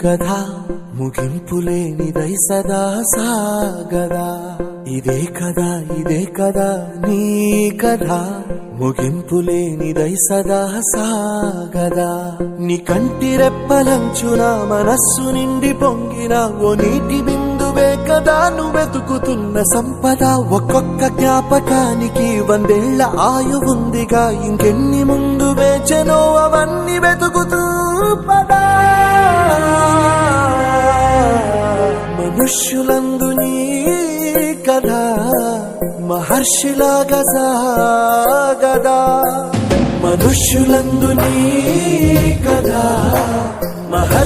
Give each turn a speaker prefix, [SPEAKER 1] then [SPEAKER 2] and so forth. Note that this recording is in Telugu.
[SPEAKER 1] కథ ముగింపులేనిదై సదా సాగదా. ఇదే కదా నీ కథ ముగింపులేనిదై సదా సాగదా. నీ కంటి రెప్పలంచున మనస్సు నిండి పొంగిన ఓ నీటి బిందువే కదా నువ్వెతుకుతున్న సంపద. ఒక్కొక్క జ్ఞాపకానికి 100 ఏళ్ల ఆయువుందిగా, ఇంకెన్ని ముందు వేచెనో అవన్నీ వెతుకుతూ పదా. మనుష్యులందు నీ కథ మహర్షిలాగా సాగదా. మనుష్యులందు నీ